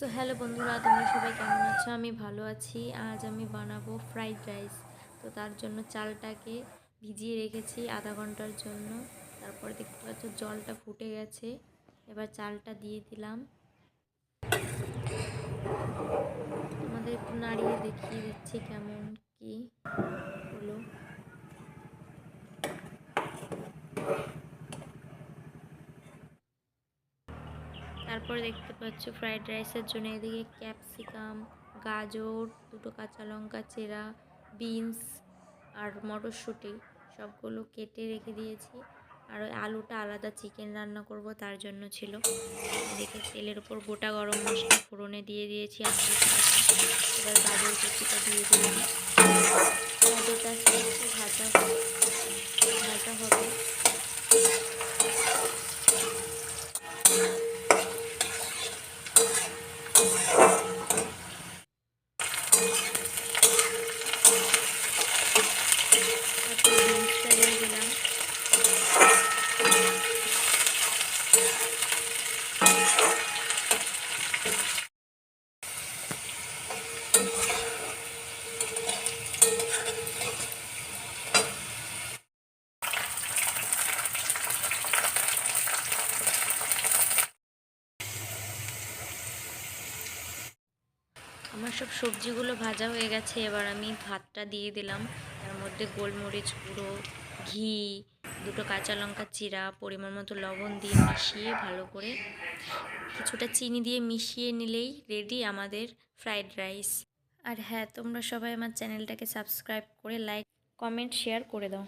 So hello বন্ধুরা, তোমরা সবাই কেমন আছো? আমি ভালো আছি। আজ আমি বানাবো ফ্রাইড রাইস। তো তার জন্য চালটাকে ভিজিয়ে রেখেছি আধা ঘন্টার জন্য। তারপরে দেখতে পাচ্ছ জলটা ফুটে গেছে। এবার চালটা দিয়ে দিলাম। তোমাদের একটু নাড়িয়ে দেখিয়ে দিচ্ছি কেমন কি হলো। তারপরে দেখতে পাচ্ছ ফ্রাইড রাইসের জন্য এদিকে ক্যাপসিকাম, গাজর, দুটো কাঁচা লঙ্কা চেরা, বিনস আর মটরশুঁটি সবগুলো কেটে রেখে দিয়েছি। আর ওই আলুটা আলাদা চিকেন রান্না করব তার জন্য ছিল। এদিকে তেলের উপর গোটা গরম মশলা ফোড়নে দিয়ে দিয়েছি আর এবার গাজর কুচিটা দিয়ে দিলাম। গাজরটা আস্তে আস্তে ভাজা ভাজা হবে। তারপর বিনসটা দিয়ে দিলাম। আমার সব সবজিগুলো ভাজা হয়ে গেছে। এবার আমি ভাতটা দিয়ে দিলাম। তার মধ্যে গোলমরিচ গুঁড়ো, ঘি, দুটো কাঁচা লঙ্কা চিরা, পরিমাণ মতো লবণ দিয়ে মিশিয়ে ভালো করে কিছুটা চিনি দিয়ে মিশিয়ে নিলেই রেডি আমাদের ফ্রাইড রাইস। আর হ্যাঁ, তোমরা সবাই আমার চ্যানেলটাকে সাবস্ক্রাইব করে লাইক, কমেন্ট, শেয়ার করে দাও।